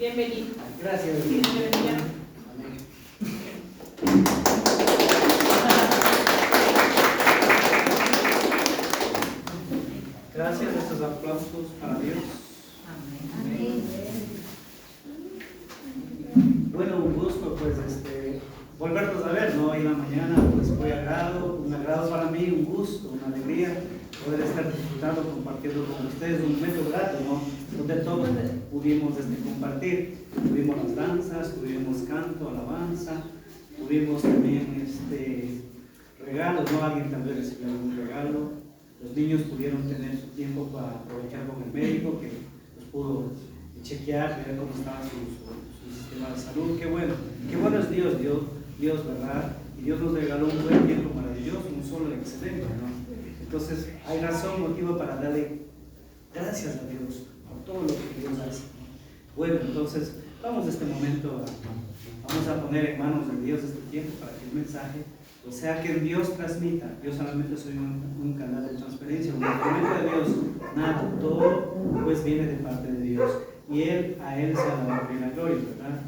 Bienvenido. Gracias. Bienvenido. Amén. Gracias, estos aplausos para Dios. Amén. Bueno, un gusto pues volvernos a ver, ¿no? Hoy en la mañana pues fue un agrado para mí, un gusto, una alegría poder estar disfrutando, compartiendo con ustedes un momento grato, ¿no? Donde todos pudimos compartir. Tuvimos las danzas, tuvimos canto, alabanza, tuvimos también regalos, ¿no? Alguien también recibió algún regalo. Los niños pudieron tener su tiempo para aprovechar con el médico que los pudo chequear, ver cómo estaba su sistema de salud. Qué bueno es Dios, ¿verdad? Y Dios nos regaló un buen tiempo maravilloso, un solo excelente, ¿no? Entonces hay razón, motivo para darle gracias a Dios por todo lo que Dios hace. Bueno, entonces vamos este momento, vamos a poner en manos de Dios este tiempo para que el mensaje, o sea, que Dios transmita. Yo solamente soy un canal de transferencia, un instrumento de Dios, nada, todo pues viene de parte de Dios. Y a Él se la honra y la gloria, ¿verdad?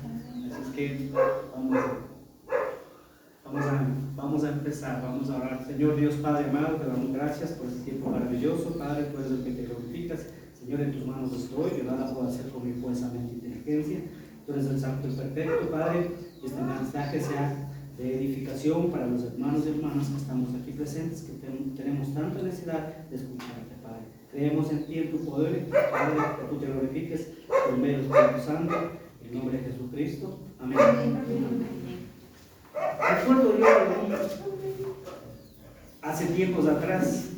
Así es que vamos a empezar, vamos a orar. Señor Dios Padre amado, te damos gracias por este tiempo maravilloso. Padre, tú eres el que te glorificas. Señor, en tus manos estoy, yo nada puedo hacer con mi fuerza, mente e inteligencia. Tú eres el Santo y Perfecto, Padre. Este mensaje sea de edificación para los hermanos y hermanas que estamos aquí presentes, que tenemos tanta necesidad de escucharte, Padre. Creemos en ti, en tu poder, Padre, que tú te glorifiques por medio del Espíritu Santo, en nombre de Jesucristo. Amén. Recuerdo yo hace tiempos atrás,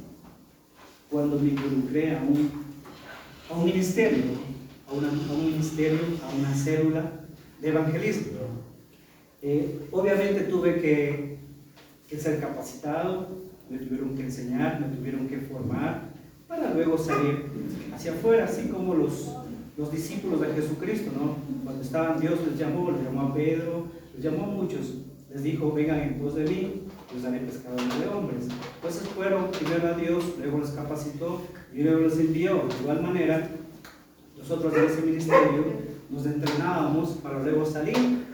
cuando me involucré a un ministerio, a una célula de evangelismo. Obviamente tuve que ser capacitado, me tuvieron que enseñar, me tuvieron que formar para luego salir hacia afuera, así como los discípulos de Jesucristo, ¿no? Cuando estaban, Dios les llamó a Pedro, les llamó a muchos, les dijo, vengan en pos de mí, los haré pescadores de hombres. Entonces fueron primero a Dios, luego les capacitó y luego los envió. De igual manera, nosotros en ese ministerio nos entrenábamos para luego salir,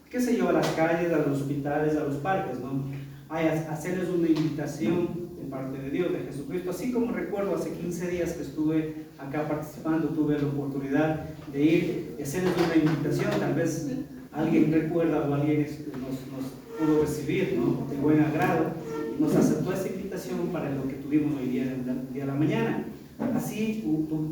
qué sé yo, a las calles, a los hospitales, a los parques, ¿no? A hacerles una invitación de parte de Dios, de Jesucristo. Así como recuerdo hace 15 días que estuve acá participando, tuve la oportunidad de ir y hacerles una invitación. Tal vez alguien recuerda o alguien nos pudo recibir, ¿no? De buen agrado, y nos aceptó esta invitación para lo que tuvimos hoy día, el día de la mañana. Así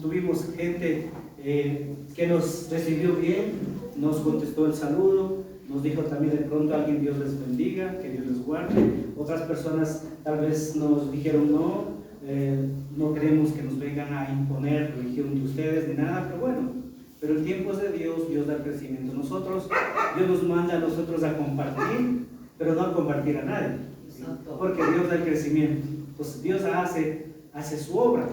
tuvimos gente que nos recibió bien, nos contestó el saludo, nos dijo también de pronto a alguien, Dios les bendiga, que Dios les guarde. Otras personas tal vez nos dijeron no queremos que nos vengan a imponer religión de ustedes ni nada, pero bueno, pero el tiempo es de Dios, Dios da crecimiento. Dios nos manda a nosotros a compartir, pero no a compartir a nadie, ¿sí? Porque Dios da el crecimiento. Entonces Dios hace su obra.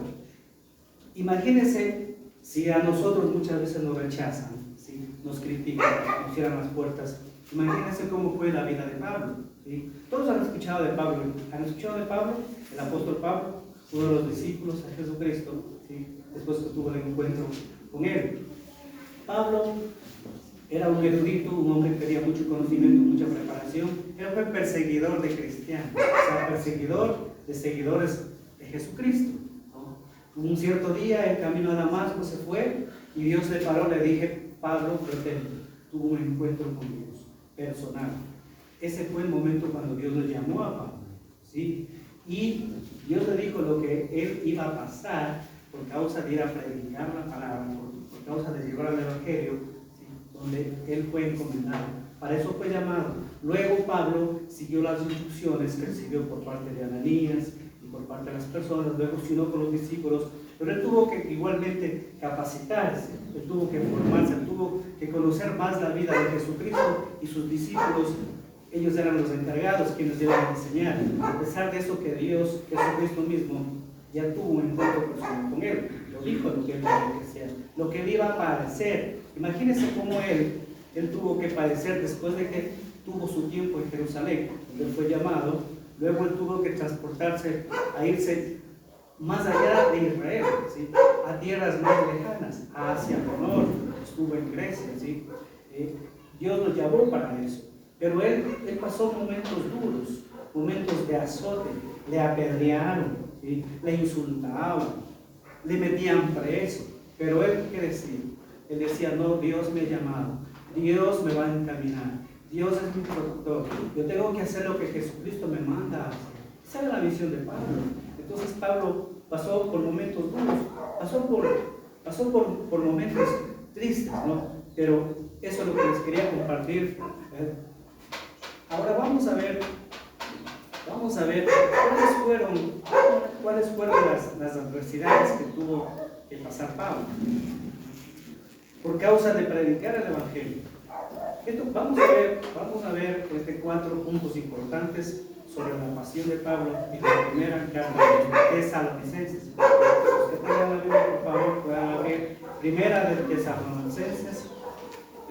Imagínense si a nosotros muchas veces nos rechazan, ¿sí? Nos critican, nos cierran las puertas. Imagínense cómo fue la vida de Pablo, ¿sí? Todos han escuchado de Pablo. ¿Han escuchado de Pablo? El apóstol Pablo, uno de los discípulos de Jesucristo, ¿sí? Después que tuvo el encuentro con él. Pablo era un erudito, un hombre que tenía mucho conocimiento, mucha preparación. Él fue perseguidor de cristianos, o sea, perseguidor de seguidores de Jesucristo, ¿no? Un cierto día, en camino a Damasco, se fue y Dios le paró, le dije, Pablo, pretende, tuvo un encuentro con Dios, personal. Ese fue el momento cuando Dios le llamó a Pablo, ¿sí? Y Dios le dijo lo que él iba a pasar por causa de ir a predicar la palabra, por causa de llevar el evangelio, ¿sí? Donde él fue encomendado. Para eso fue llamado. Luego Pablo siguió las instrucciones que recibió por parte de Ananías y por parte de las personas, luego se unió con los discípulos, pero él tuvo que igualmente capacitarse, él tuvo que formarse, él tuvo que conocer más la vida de Jesucristo y sus discípulos. Ellos eran los encargados, quienes iban a enseñar. A pesar de eso, que Dios, Jesucristo mismo, ya tuvo un encuentro personal con él. Lo dijo lo que él tenía que hacer, lo que él iba a padecer. Imagínense cómo él tuvo que padecer después de que tuvo su tiempo en Jerusalén, donde fue llamado. Luego él tuvo que transportarse a irse más allá de Israel, ¿sí? A tierras más lejanas, a Asia Menor, estuvo en Grecia, ¿sí? Dios lo llamó para eso. Pero él pasó momentos duros, momentos de azote, le apedrearon, ¿sí? Le insultaban, le metían preso. Pero él, ¿qué decía? Él decía, no, Dios me ha llamado, Dios me va a encaminar, Dios es mi protector, yo tengo que hacer lo que Jesucristo me manda a hacer. Esa era la misión de Pablo. Entonces Pablo pasó por momentos duros, pasó por momentos tristes, ¿no? Pero eso es lo que les quería compartir. Ahora vamos a ver cuáles fueron las adversidades que tuvo que pasar Pablo por causa de predicar el Evangelio. Vamos a ver 4 puntos importantes sobre la pasión de Pablo en la primera carta de Tesalonicenses. Los que tengan la Biblia, por favor, puedan abrir primera de Tesalonicenses,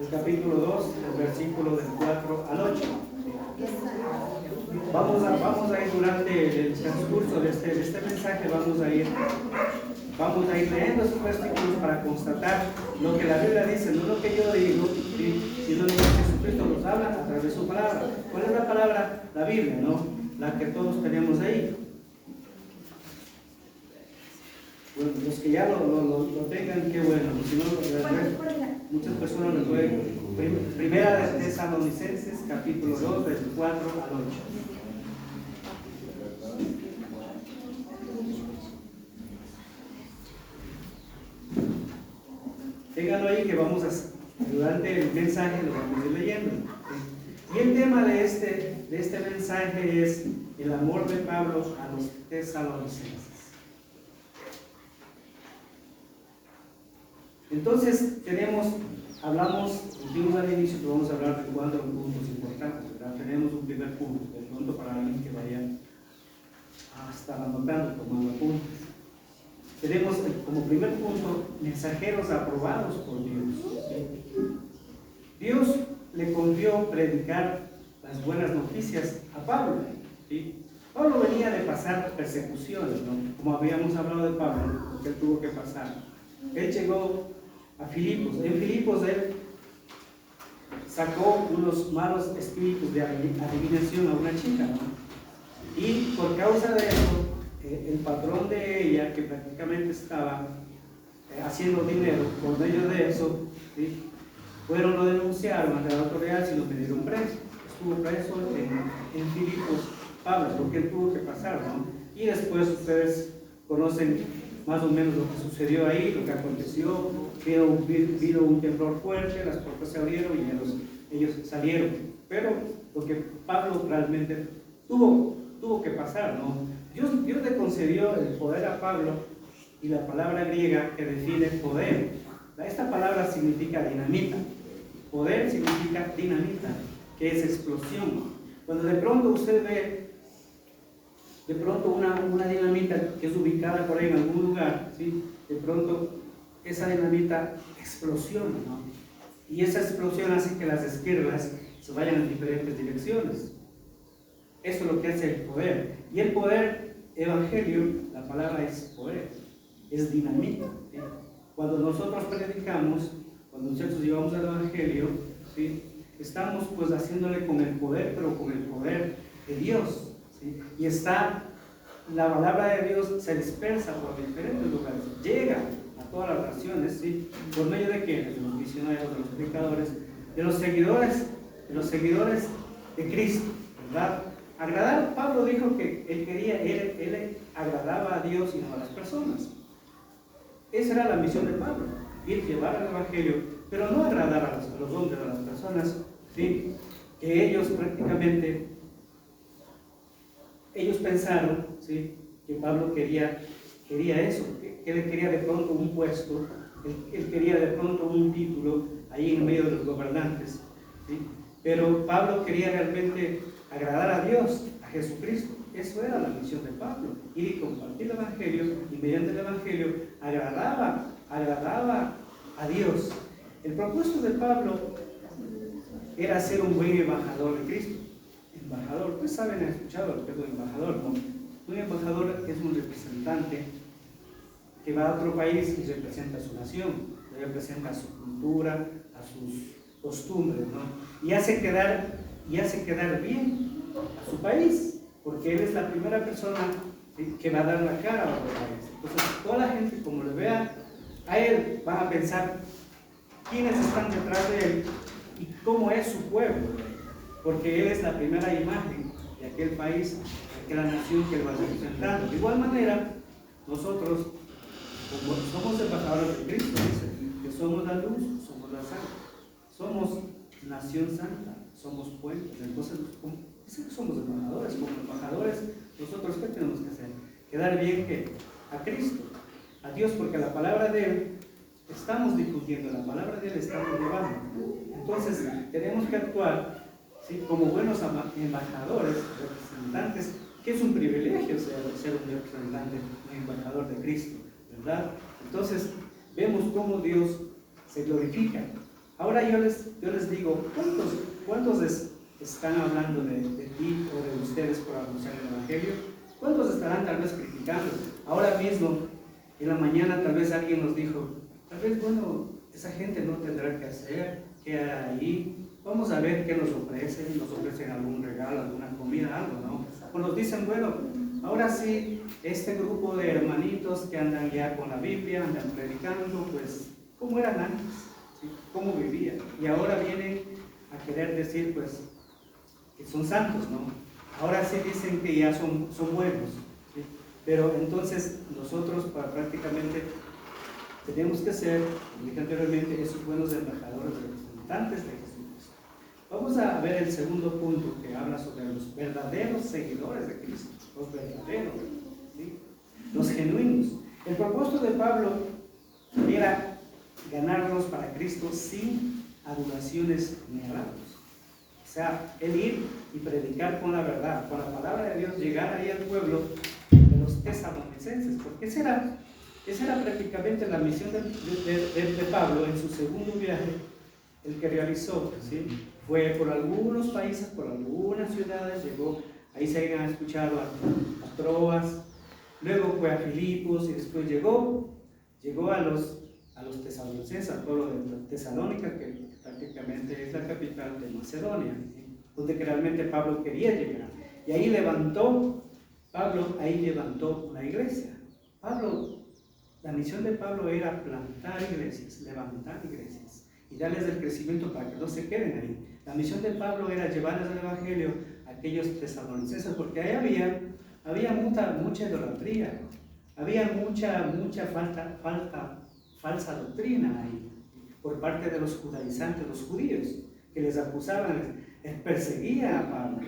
el capítulo 2, el versículo del 4 al 8. Vamos a ir durante el transcurso de este mensaje, vamos a ir leyendo esos versículos para constatar lo que la Biblia dice, no lo que yo digo, sino lo que Jesucristo nos habla a través de su palabra. ¿Cuál es la palabra? La Biblia, ¿no? La que todos tenemos ahí. Bueno, los que ya lo tengan, qué bueno. Si no, muchas personas lo pueden. Primera de Tesalonicenses, capítulo 2, del 4 al 8. Ténganlo ahí que durante el mensaje lo vamos a ir leyendo. Y el tema de este mensaje es el amor de Pablo a los tesalonicenses. Entonces dijimos al inicio que vamos a hablar de 4 puntos importantes, ¿verdad? Tenemos un primer punto, de pronto para alguien que vaya a estar anotando, tomando apuntes. Tenemos como primer punto, mensajeros aprobados por Dios. Dios le confió predicar las buenas noticias a Pablo, ¿sí? Pablo venía de pasar persecuciones, ¿no? Como habíamos hablado de Pablo, lo que él tuvo que pasar. Él llegó a Filipos. En Filipos él sacó unos malos espíritus de adivinación a una chica, ¿no? Y por causa de eso, el patrón de ella, que prácticamente estaba haciendo dinero por medio de eso, ¿sí? Lo denunciaron ante la autoridad y lo metieron preso. Estuvo preso en Filipos Pablo, porque él tuvo que pasar, ¿no? Y después ustedes conocen más o menos lo que sucedió ahí, lo que aconteció. Vino un temblor fuerte, las puertas se abrieron y ellos salieron. Pero lo que Pablo realmente tuvo que pasar, ¿no? Dios le concedió el poder a Pablo, y la palabra griega que define poder. Esta palabra significa dinamita. Poder significa dinamita, que es explosión. Cuando de pronto usted ve una dinamita que es ubicada por ahí en algún lugar, ¿sí? De pronto esa dinamita explosiona, ¿no? Y esa explosión hace que las esquirlas se vayan en diferentes direcciones. Eso es lo que hace el poder. Y el poder, evangelio, la palabra es poder, es dinamita, ¿sí? Cuando nosotros predicamos, cuando nosotros llevamos el evangelio, ¿sí? Estamos pues haciéndole con el poder, pero con el poder de Dios, ¿sí? Y la palabra de Dios se dispersa por diferentes lugares, llega a todas las naciones, ¿sí? ¿Por medio de qué? De los misioneros, de los predicadores, de los seguidores de Cristo, ¿verdad? Pablo dijo que él agradaba a Dios y no a las personas. Esa era la misión de Pablo, ir llevar el evangelio, pero no agradar a los hombres, a las personas, ¿sí? Que ellos prácticamente, pensaron, ¿sí? Que Pablo quería eso, que él quería de pronto un puesto, él quería de pronto un título ahí en medio de los gobernantes, ¿sí? Pero Pablo quería realmente agradar a Dios, a Jesucristo. Eso era la misión de Pablo, ir y compartir el evangelio, y mediante el evangelio agradaba a Dios. El propósito de Pablo era ser un buen embajador de Cristo. Embajador, ustedes saben, han escuchado el término embajador, ¿no? Un embajador es un representante que va a otro país y representa a su nación. representa a su cultura, a sus costumbres, ¿no? Y hace quedar bien a su país, porque él es la primera persona que va a dar la cara a otro país. Entonces, toda la gente, como le vea a él, van a pensar quiénes están detrás de él y cómo es su pueblo, porque él es la primera imagen de aquel país, de aquella nación que él va representando. De igual manera, nosotros, como somos embajadores de Cristo, dice que somos la luz, somos la sal, somos nación santa, somos pueblos. Entonces, dice que somos embajadores. Como embajadores, nosotros, ¿qué tenemos que hacer? Quedar bien que a Cristo, a Dios, porque la palabra de Él estamos difundiendo, la palabra de Él estamos llevando. Entonces, tenemos que actuar, ¿sí?, como buenos embajadores, representantes, que es un privilegio ser un representante, un embajador de Cristo, ¿verdad? Entonces, vemos cómo Dios se glorifica. Ahora yo les digo, ¿cuántos están hablando de ti o de ustedes por anunciar el Evangelio? ¿Cuántos estarán tal vez criticando? Ahora mismo, en la mañana, tal vez alguien nos dijo, tal vez, bueno, esa gente no tendrá que hacer, ¿qué hará ahí? Vamos a ver qué nos ofrecen algún regalo, alguna comida, algo, ¿no? O nos dicen, bueno, ahora sí, este grupo de hermanitos que andan ya con la Biblia, andan predicando, pues, ¿cómo eran antes? ¿Sí? ¿Cómo vivían? Y ahora vienen a querer decir, pues, que son santos, ¿no? Ahora sí dicen que ya son buenos, ¿sí? Pero entonces nosotros prácticamente tenemos que ser, como dije anteriormente, esos buenos embajadores, representantes de Jesucristo. Vamos a ver el segundo punto que habla sobre los verdaderos seguidores de Cristo, los verdaderos, ¿sí?, los genuinos. El propósito de Pablo era ganarlos para Cristo sin adulaciones ni halagos. O sea, el ir y predicar con la verdad, con la palabra de Dios, llegar ahí al pueblo de los tesalonicenses, porque esa era prácticamente la misión de Pablo en su segundo viaje, el que realizó, ¿sí? Fue por algunos países, por algunas ciudades, llegó, ahí se habían escuchado a Troas, luego fue a Filipos y después llegó a los tesalonicenses, al pueblo de Tesalónica, que prácticamente es la capital de Macedonia, ¿sí?, donde realmente Pablo quería llegar. Y ahí Pablo levantó una iglesia. La misión de Pablo era plantar iglesias, levantar iglesias y darles el crecimiento para que no se queden ahí. La misión de Pablo era llevarles el evangelio a aquellos tesalonicenses, porque ahí había mucha idolatría, había mucha falsa doctrina ahí, por parte de los judaizantes, los judíos, que les acusaban, les perseguían a Pablo.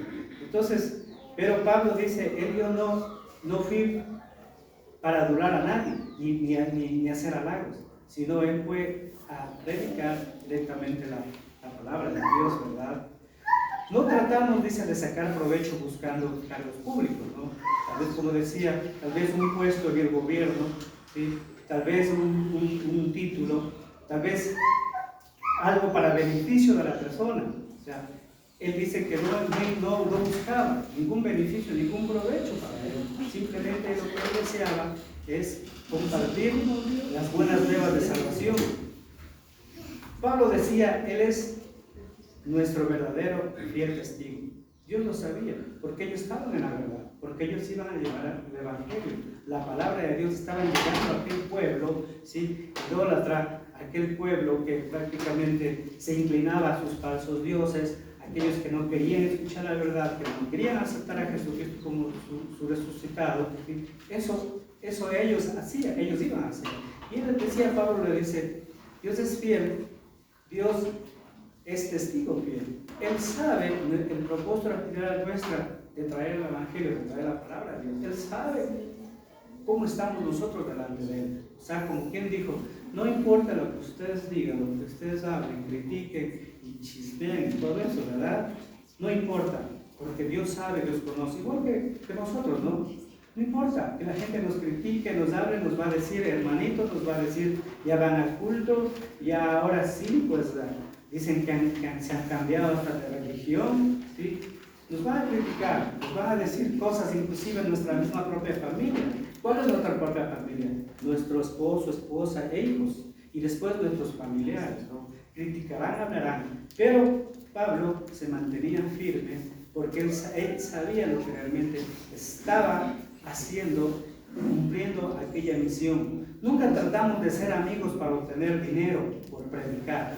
Entonces, pero Pablo dice, yo no fui para adular a nadie, ni hacer halagos, sino él fue a predicar directamente la palabra de Dios, ¿verdad? No tratamos, dice, de sacar provecho buscando cargos públicos, ¿no? Tal vez, como decía, tal vez un puesto en el gobierno, ¿sí?, tal vez un título, tal vez algo para beneficio de la persona. O sea, él dice que no buscaba ningún beneficio, ningún provecho para él. Simplemente lo que él deseaba es compartir las buenas nuevas de salvación. Pablo decía, él es nuestro verdadero y fiel testigo. Dios lo sabía, porque ellos estaban en la verdad, porque ellos iban a llevar el evangelio. La palabra de Dios estaba llegando a aquel pueblo, ¿sí?, idólatra, aquel pueblo que prácticamente se inclinaba a sus falsos dioses, aquellos que no querían escuchar la verdad, que no querían aceptar a Jesucristo como su resucitado, ¿sí? Eso ellos hacían, ellos iban a hacer. Y él decía, Pablo le dice, Dios es fiel, Dios es testigo fiel. Él sabe el propósito de la actividad nuestra de traer el evangelio, de traer la palabra de Dios. Él sabe cómo estamos nosotros delante de Él. O sea, como quien dijo, no importa lo que ustedes digan, lo que ustedes hablen, critiquen y chismeen y todo eso, ¿verdad? No importa, porque Dios sabe, Dios conoce, igual que nosotros, ¿no? No importa que la gente nos critique, nos hable, nos va a decir, hermanitos, nos va a decir, ya van al culto, ya ahora sí, pues dicen que se han cambiado hasta de religión, ¿sí? Nos van a criticar, nos van a decir cosas, inclusive en nuestra misma propia familia. ¿Cuál es nuestra propia familia? Nuestro esposo, esposa e hijos. y después nuestros familiares, ¿no? Criticarán, hablarán, pero Pablo se mantenía firme porque él sabía lo que realmente estaba haciendo, cumpliendo aquella misión. Nunca tratamos de ser amigos para obtener dinero por predicar,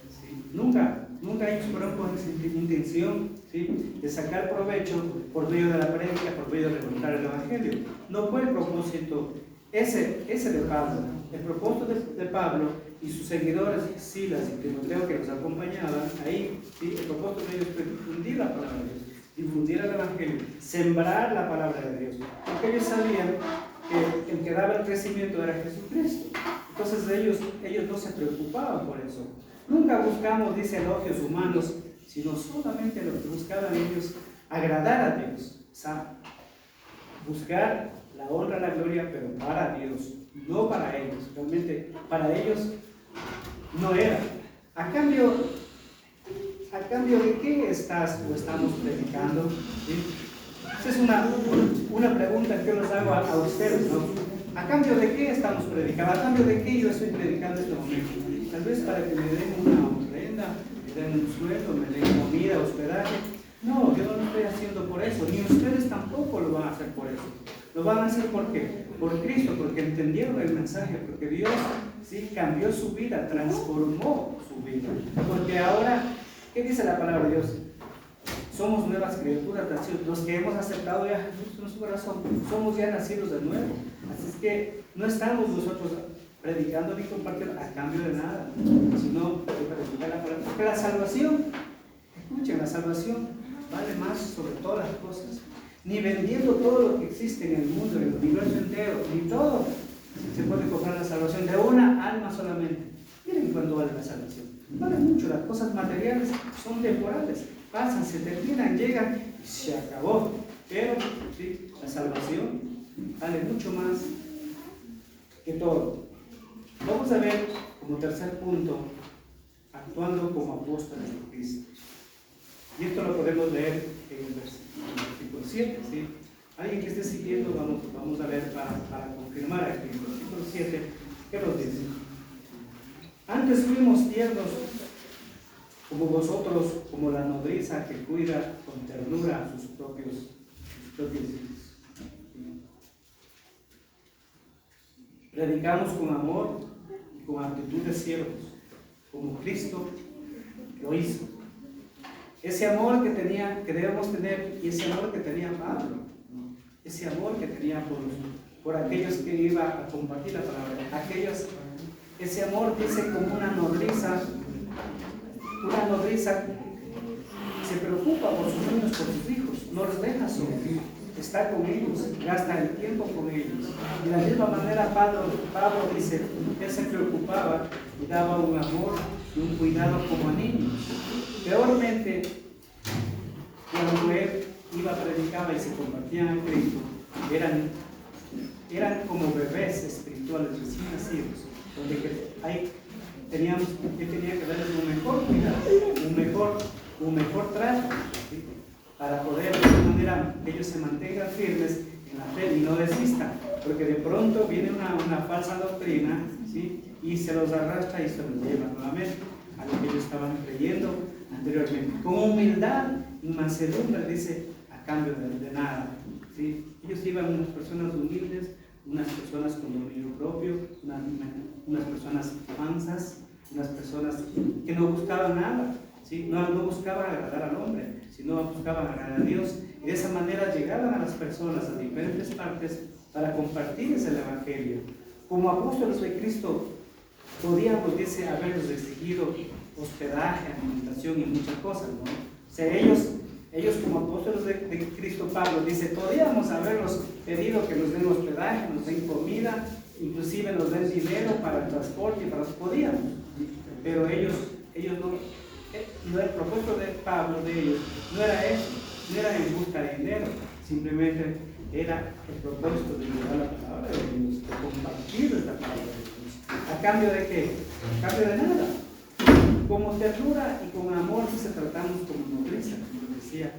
¿sí? Nunca ellos fueron con esa intención, ¿sí?, de sacar provecho por medio de la prédica, por medio de contar el Evangelio. No fue el propósito ese de Pablo. El propósito de Pablo y sus seguidores, Silas y Timoteo, que los acompañaban ahí, ¿sí?, el propósito de ellos fue difundir la palabra de Dios, difundir el Evangelio, sembrar la palabra de Dios, porque ellos sabían que el que daba el crecimiento era Jesucristo. Entonces ellos no se preocupaban por eso. Nunca buscamos, dice, elogios humanos, sino solamente lo que buscaban ellos, agradar a Dios, o sea, buscar la honra, la gloria, pero para Dios, no para ellos. Realmente para ellos no era. A cambio de qué estás o estamos predicando, ¿sí? Esa es una pregunta que les hago a ustedes, ¿no? ¿A cambio de qué estamos predicando? ¿A cambio de qué yo estoy predicando en este momento? Tal vez para que me den una ofrenda, me den un sueldo, me den comida, hospedaje. No, yo no lo estoy haciendo por eso, ni ustedes tampoco lo van a hacer por eso. Lo van a hacer ¿por qué? Por Cristo, porque entendieron el mensaje, porque Dios, sí, cambió su vida, transformó su vida. Porque ahora, ¿qué dice la palabra de Dios? Somos nuevas criaturas, los que hemos aceptado ya a Jesús en nuestro corazón, somos ya nacidos de nuevo. Así es que no estamos nosotros predicando ni compartiendo a cambio de nada, sino de predicar la palabra. Porque la salvación, escuchen, la salvación vale más sobre todas las cosas. Ni vendiendo todo lo que existe en el mundo, en el universo entero, ni todo se puede comprar la salvación de una alma solamente. Miren cuánto vale la salvación. Vale mucho, las cosas materiales son temporales, pasan, se terminan, llegan y se acabó. Pero ¿sí?, la salvación vale mucho más que todo. Vamos a ver como tercer punto, actuando como apóstoles de Cristo. Y esto lo podemos leer en el versículo 7, ¿sí? Alguien que esté siguiendo, vamos a ver para confirmar aquí. El versículo 7, ¿qué nos dice? Antes fuimos tiernos como vosotros, como la nodriza que cuida con ternura a sus propios hijos. Predicamos con amor y con actitud de siervos, como Cristo lo hizo. Ese amor que debemos tener, y ese amor que tenía Pablo, ¿no? Ese amor que tenía por aquellos que iba a compartir la palabra, ese amor dice como una nodriza se preocupa por sus niños, por sus hijos, no los deja solos, está con ellos, gasta el tiempo con ellos. Y de la misma manera Pablo dice, él se preocupaba y daba un amor y un cuidado como a niños. Peormente, cuando él iba, predicaba y se convertían a Cristo, eran como bebés espirituales recién nacidos, donde él tenía que darles un mejor cuidado, un mejor trato, ¿sí?, para poder de esta manera que ellos se mantengan firmes en la fe y no desistan, porque de pronto viene una falsa doctrina, ¿sí?, y se los arrastra y se los lleva nuevamente a lo que ellos estaban creyendo anteriormente. Con humildad y mansedumbre, dice, a cambio de nada, ¿sí? Ellos iban unas personas humildes, unas personas con dominio propio, unas personas mansas, unas personas que no buscaban nada, ¿sí? No buscaban agradar al hombre, sino buscaban agradar a Dios, y de esa manera llegaban a las personas a diferentes partes para compartirles el Evangelio. Como apóstoles de Cristo, podíamos, dice, haberles exigido hospedaje, alimentación y muchas cosas, ¿no? O sea, ellos como apóstoles de Cristo, Pablo dice, podíamos haberlos pedido que nos den hospedaje, nos den comida, inclusive nos den dinero para el transporte, podíamos, pero ellos no, el propósito de Pablo, de ellos, no era eso, no era en busca de dinero, simplemente era el propósito de llevar la palabra de Dios, de compartir esta palabra de Dios. ¿A cambio de qué? A cambio de nada. Como ternura y con amor se tratamos como nodriza, como decía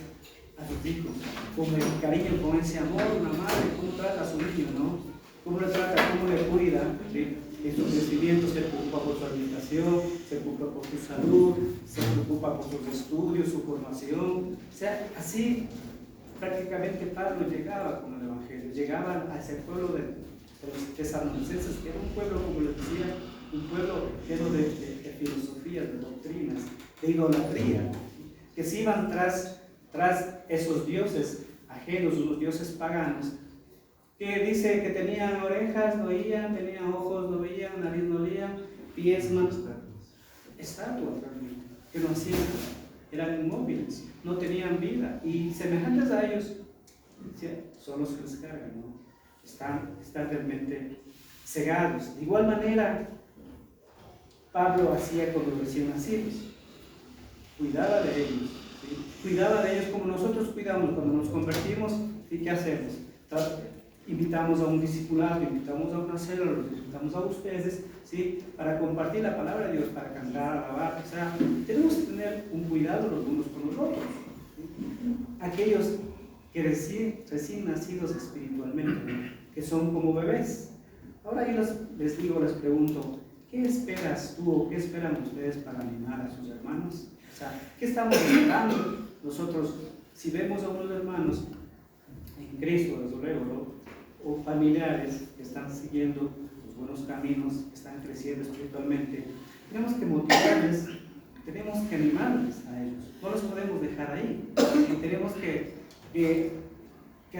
a sus hijos, con el cariño, con ese amor, una madre, cómo trata a su niño, ¿no? Cómo le trata, cómo le cuida, ¿sí? en su crecimiento, se preocupa por su alimentación, se preocupa por su salud, se preocupa por sus estudios, su formación. O sea, así prácticamente Pablo llegaba con el Evangelio, llegaba a ese pueblo de los tesalonicenses, que era un pueblo, como les decía, un pueblo lleno de filosofías, de doctrinas, de idolatría, que se iban tras esos dioses ajenos, unos dioses paganos, que dice que tenían orejas, no oían, tenían ojos, no veían, nariz no olían, pies, manos, estatuas realmente, que no hacían nada, eran inmóviles, no tenían vida, y semejantes a ellos, son los que les cargan, ¿no? Están realmente cegados. De igual manera, Pablo hacía con los recién nacidos, cuidaba de ellos, ¿sí? Cuidaba de ellos como nosotros cuidamos cuando nos convertimos. ¿Y qué hacemos? Invitamos a un discipulado, invitamos a una célula, los invitamos a ustedes, ¿sí? Para compartir la palabra de Dios, para cantar, alabar. O sea, tenemos que tener un cuidado los unos con los otros, ¿sí? Aquellos que recién nacidos espiritualmente, ¿no? Que son como bebés. Ahora yo les pregunto, ¿qué esperas tú o qué esperan ustedes para animar a sus hermanos? O sea, ¿qué estamos esperando nosotros si vemos a unos hermanos en Cristo, desde luego, ¿no? O familiares que están siguiendo los buenos caminos, que están creciendo espiritualmente? Tenemos que motivarles, tenemos que animarles a ellos, no los podemos dejar ahí, tenemos que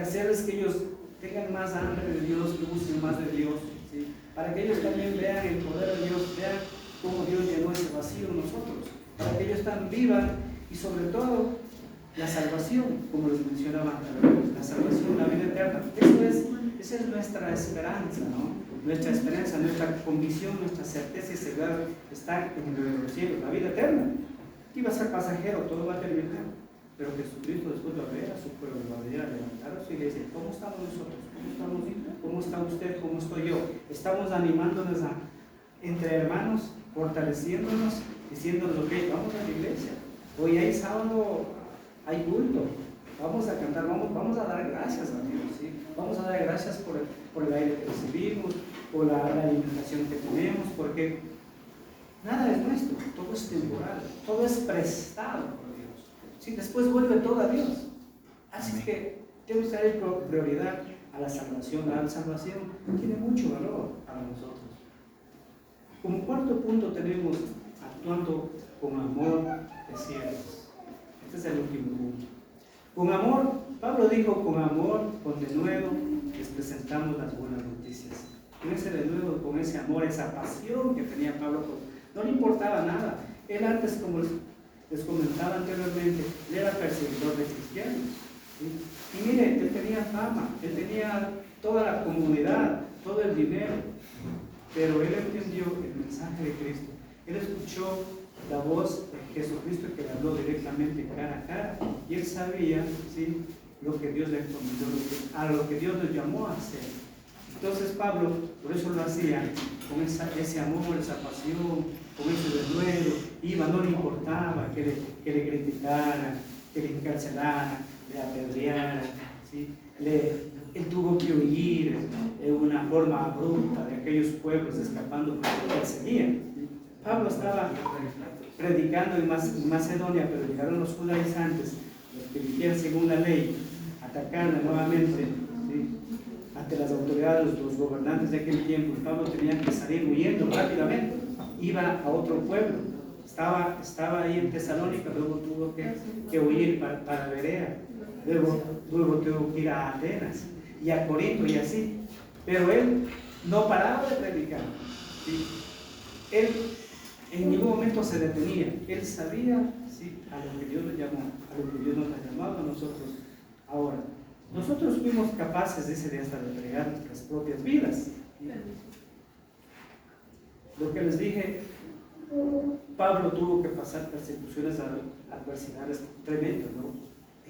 hacerles que ellos tengan más hambre de Dios, que busquen más de Dios, ¿sí? Para que ellos también vean el poder de Dios, vean cómo Dios llenó ese vacío en nosotros, para que ellos también vivan, y sobre todo la salvación, como les mencionaba antes, la salvación, la vida eterna. Esa es nuestra esperanza, ¿no? Nuestra esperanza, nuestra convicción, nuestra certeza y seguridad está en los cielos, la vida eterna. Aquí va a ser pasajero, todo va a terminar, pero Jesucristo después va a ver a su pueblo, va a levantar a su iglesia. ¿Cómo estamos nosotros? ¿Cómo está usted? ¿Cómo estoy yo? Estamos animándonos entre hermanos, fortaleciéndonos, diciéndonos, ok, vamos a la iglesia. Hoy hay sábado, hay culto, vamos a cantar, vamos a dar gracias a Dios, ¿sí? Vamos a dar gracias por el aire que recibimos, por la alimentación que tenemos, porque nada es nuestro, todo es temporal, todo es prestado por Dios, ¿sí? Después vuelve todo a Dios. Así que tenemos que darle prioridad a la salvación. La salvación tiene mucho valor para nosotros. Como cuarto punto tenemos actuando con amor de siervos. Este es el último punto. Con amor, Pablo dijo, con amor, con denuedo, les presentamos las buenas noticias. Con ese denuedo, con ese amor, esa pasión que tenía Pablo, no le importaba nada. Él antes, como les comentaba anteriormente, él era perseguidor de cristianos, ¿sí? Y mire, él tenía fama, él tenía toda la comunidad, todo el dinero, pero él entendió el mensaje de Cristo. Él escuchó la voz de Jesucristo que le habló directamente cara a cara, y él sabía, ¿sí?, lo que Dios le encomendó, a lo que Dios le llamó a hacer. Entonces Pablo, por eso lo hacía, con ese amor, esa pasión, con ese denuedo, iba, no le importaba que le criticaran, que le encarcelaran, le apedrearan, ¿sí? Él tuvo que huir de una forma abrupta de aquellos pueblos, escapando porque lo perseguían. Pablo estaba predicando en Macedonia, pero llegaron los judaizantes, los que vivían según la ley, atacando nuevamente, ¿sí?, ante las autoridades, los gobernantes de aquel tiempo. Pablo tenía que salir huyendo rápidamente, iba a otro pueblo, estaba ahí en Tesalónica, luego tuvo que huir para Berea, luego tuvo que ir a Atenas y a Corinto y así, pero él no paraba de predicar, ¿sí? Él en ningún momento se detenía, él sabía, ¿sí?, a lo que Dios le llamó, a lo que Dios nos ha llamado a nosotros. Ahora, nosotros fuimos capaces, dice, de hasta de entregar nuestras propias vidas, ¿sí? Lo que les dije, Pablo tuvo que pasar persecuciones, adversidades tremendas, ¿no?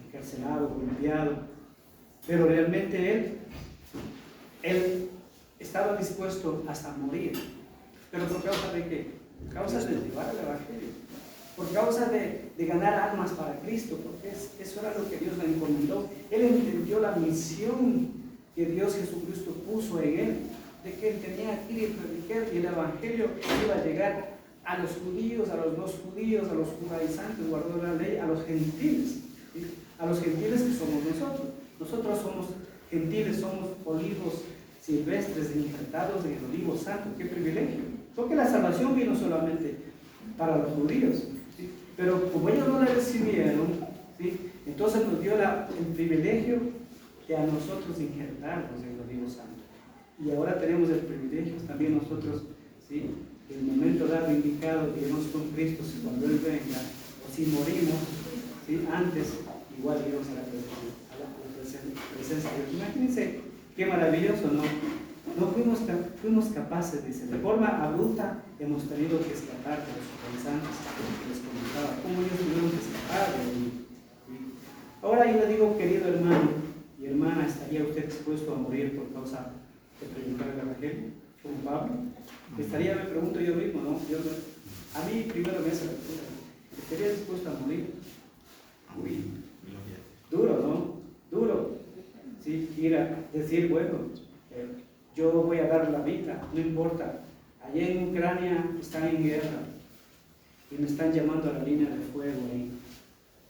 Encarcelado, golpeado, pero realmente él estaba dispuesto hasta morir. ¿Pero por causa de qué? Por causa de llevar el Evangelio, por causa de ganar almas para Cristo, porque eso era lo que Dios le encomendó. Él entendió la misión que Dios Jesucristo puso en él, de que él tenía que ir y predicar y el evangelio iba a llegar a los judíos, a los no judíos, a los judaizantes, guardó la ley, a los gentiles, ¿sí? A los gentiles que somos nosotros. Nosotros somos gentiles, somos olivos silvestres injertados en el olivo santo. ¡Qué privilegio! Porque la salvación vino solamente para los judíos, ¿sí? Pero como ellos no la recibieron, ¿sí? Entonces nos dio el privilegio de a nosotros injertarnos en el olivo santo. Y ahora tenemos el privilegio también nosotros, ¿sí? En el momento dado indicado que iremos con Cristo, si cuando Él venga, o si morimos, ¿sí? Antes, igual iremos a la presencia de Dios. Imagínense qué maravilloso, ¿no? No fuimos capaces, dice, de forma abrupta hemos tenido que escapar de los judaizantes que les comentaba, cómo ellos tuvieron que escapar de ahí. Ahora yo le digo, querido hermano y hermana, ¿estaría usted dispuesto a morir por causa de predicar el evangelio? Como Pablo. Estaría, me pregunto yo mismo, ¿no? A mí primero me hace la pregunta, ¿estaría dispuesto a morir? Uy, duro, ¿no? Duro. Sí, ir a decir, bueno, yo voy a dar la vida, no importa. Allá en Ucrania están en guerra y me están llamando a la línea de fuego ahí,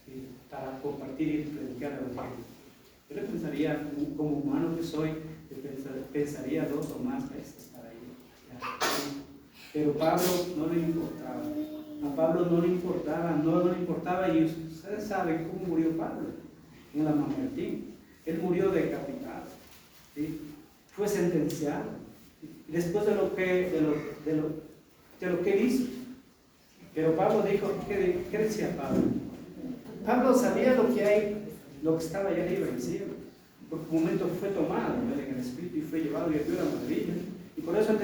¿sí? Para compartir y predicar el evangelio. Yo le pensaría, como humano que soy, pensaría 2 o más veces para ir. Pero Pablo no le importaba. A Pablo no le importaba, y ustedes saben cómo murió Pablo en la Mamertín. Él murió decapitado, ¿sí? Fue sentenciado después de lo que él hizo. Pero Pablo dijo, ¿qué decía Pablo? Pablo sabía lo que estaba allá arriba en el cielo. Por un momento fue tomado en el Espíritu y fue llevado y vio la maravilla. Y por eso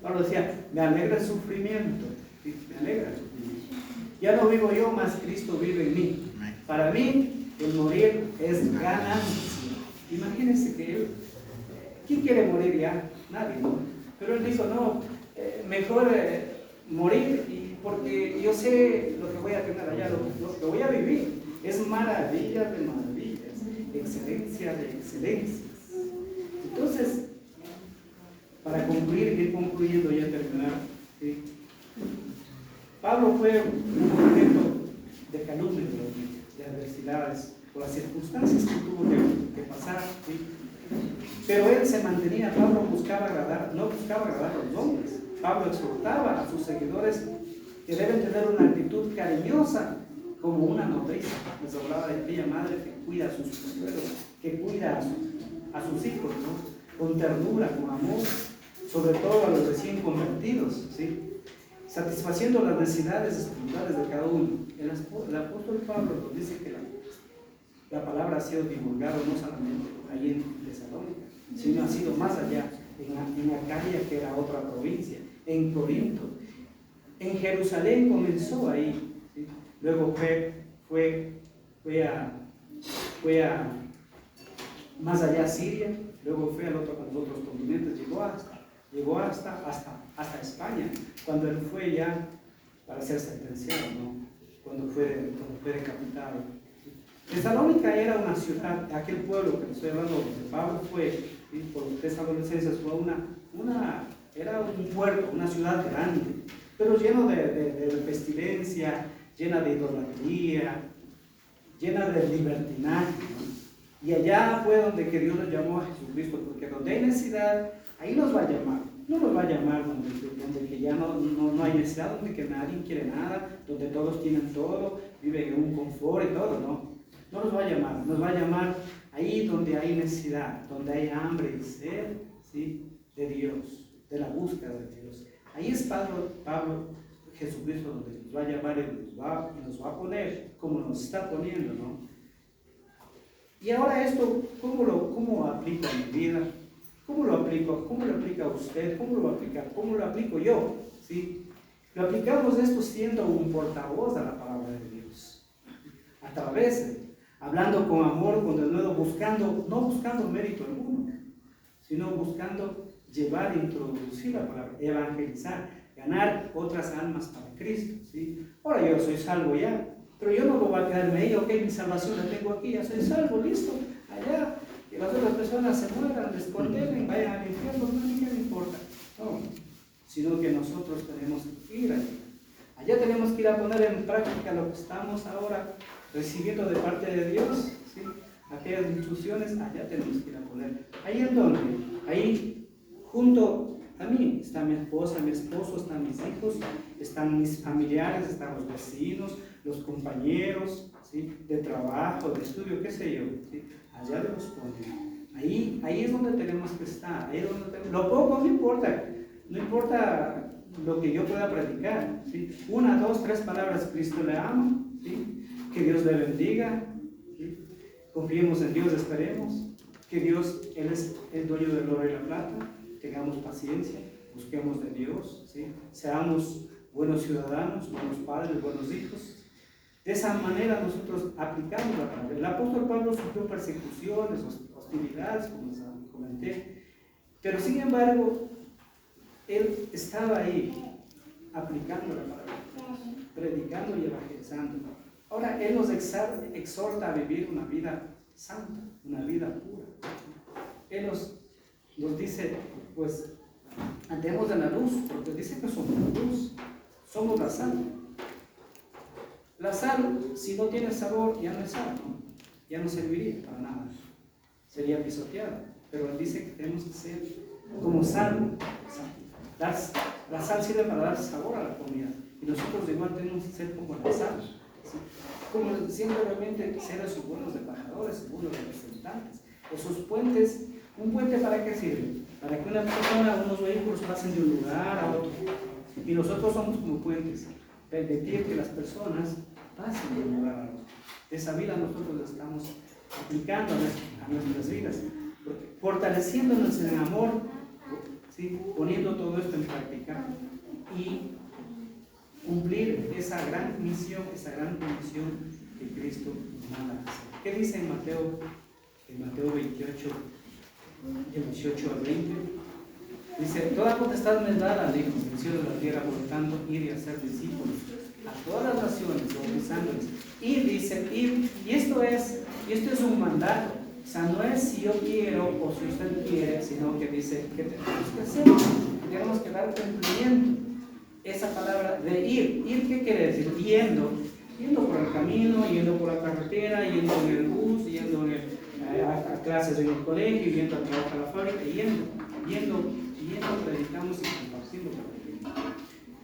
Pablo decía, me alegra el sufrimiento. ¿Sí? Me alegra el sufrimiento. Ya no vivo yo, mas Cristo vive en mí. Para mí, el morir es ganancia. Imagínense que él, ¿quién quiere morir ya? Nadie, ¿no? Pero él dijo, no, mejor morir, porque yo sé lo que voy a tener allá, lo que voy a vivir. Es maravilla de maravillas, excelencia de excelencias. Entonces, para ir concluyendo y terminar, ¿sí? Pablo fue un objeto de calumnia, de adversidades, por las circunstancias que tuvo que pasar, ¿sí? Pero él se mantenía, Pablo no buscaba agradar a los hombres. Pablo exhortaba a sus seguidores que deben tener una actitud cariñosa como una nodriza. Les hablaba de aquella madre que cuida a sus polluelos, que cuida a sus hijos, ¿no? Con ternura, con amor, sobre todo a los recién convertidos, ¿sí? Satisfaciendo las necesidades espirituales de cada uno. El apóstol Pablo nos dice que la palabra ha sido divulgada no solamente allí en Tesalónica, sino ha sido más allá, en Acaya, que era otra provincia, en Corinto, en Jerusalén comenzó ahí, ¿sí? Luego fue a más allá Siria, luego fue a los otros continentes, llegó hasta España, cuando él fue ya para ser sentenciado, ¿no? Cuando fue decapitado. Tesalónica era una ciudad, aquel pueblo que estoy hablando de Pablo fue, ¿sí? Por Tesalonicenses fue era un puerto, una ciudad grande, pero lleno de pestilencia, llena de idolatría, llena de libertinaje, ¿no? Y allá fue donde que Dios nos llamó a Jesucristo, porque donde hay necesidad, ahí nos va a llamar. No nos va a llamar donde que ya no hay necesidad, donde que nadie quiere nada, donde todos tienen todo, viven en un confort y todo, no. No nos va a llamar, nos va a llamar ahí donde hay necesidad, donde hay hambre y sed, ¿sí? De Dios, de la búsqueda de Dios. Ahí es Pablo Jesucristo donde nos va a llamar y nos va a poner como nos está poniendo, ¿no? Y ahora esto, ¿cómo aplico a mi vida? ¿Cómo lo aplico? ¿Cómo lo aplica usted? ¿Cómo lo va a aplicar? ¿Cómo lo aplico yo? ¿Sí? Lo aplicamos esto siendo un portavoz de la palabra de Dios. A través, hablando con amor, con denuedo, no buscando mérito alguno, sino buscando llevar, introducir la palabra, evangelizar, ganar otras almas para Cristo, ¿sí? Ahora yo soy salvo ya, pero yo no voy a quedarme ahí, ok, mi salvación la tengo aquí, ya soy salvo, listo, allá, que las otras personas se mueran, les condenen, vayan al infierno, no me importa. sino que nosotros tenemos que ir allá. Allá tenemos que ir a poner en práctica lo que estamos ahora recibiendo de parte de Dios, ¿sí? Aquellas instrucciones, allá tenemos que ir a poner. ¿Ahí en dónde? Ahí junto a mí está mi esposa, mi esposo, están mis hijos, están mis familiares, están los vecinos, los compañeros, ¿sí? De trabajo, de estudio, qué sé yo, ¿sí? Allá los ponen. Ahí es donde tenemos que estar. Ahí es donde lo poco no importa, no importa lo que yo pueda predicar, ¿sí? 1, 2, 3 palabras: Cristo le ama, ¿sí? Que Dios le bendiga, ¿sí? Confiemos en Dios, esperemos que Dios, Él es el dueño del oro y la plata. Tengamos paciencia, busquemos de Dios, ¿sí? Seamos buenos ciudadanos, buenos padres, buenos hijos. De esa manera nosotros aplicamos la palabra. El apóstol Pablo sufrió persecuciones, hostilidades, como les comenté, pero sin embargo él estaba ahí aplicando la palabra, predicando y evangelizando. Ahora él nos exhorta a vivir una vida santa, una vida pura. Él nos dice, pues, andemos en la luz, porque dice que somos la luz, somos la sal. La sal, si no tiene sabor, ya no es sal, ¿no? Ya no serviría para nada, sería pisoteada. Pero él dice que tenemos que ser como sal. La sal sirve para dar sabor a la comida, y nosotros igual tenemos que ser como la sal, ¿sí? Como siendo realmente seres buenos embajadores, buenos representantes. Esos puentes, ¿un puente para qué sirve? Para que una persona, unos vehículos pasen de un lugar a otro. Y nosotros somos como puentes, permitir que las personas pasen de un lugar a otro. De esa vida nosotros estamos aplicando a nuestras vidas, fortaleciéndonos en el amor, ¿sí? Poniendo todo esto en práctica y cumplir esa gran misión, esa gran comisión que Cristo nos manda a hacer. ¿Qué dice en Mateo 28, del 18 al 20? Dice: toda potestad me es dada, dijo, en el cielo y la tierra, por lo tanto, ir y hacer discípulos a todas las naciones, bautizándoles. Y dice, ir, y esto es un mandato. O sea, no es si yo quiero o si usted quiere, sino que dice que tenemos que hacer, tenemos que dar cumplimiento. Esa palabra de ir, ¿qué quiere decir? Yendo por el camino, yendo por la carretera, yendo en el bus, yendo a clases en el colegio, yendo a trabajar a la fábrica, yendo, predicamos y compartimos la Biblia.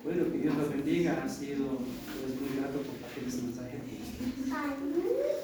Bueno, que Dios los bendiga, ha sido muy grato compartir ese mensaje con ustedes.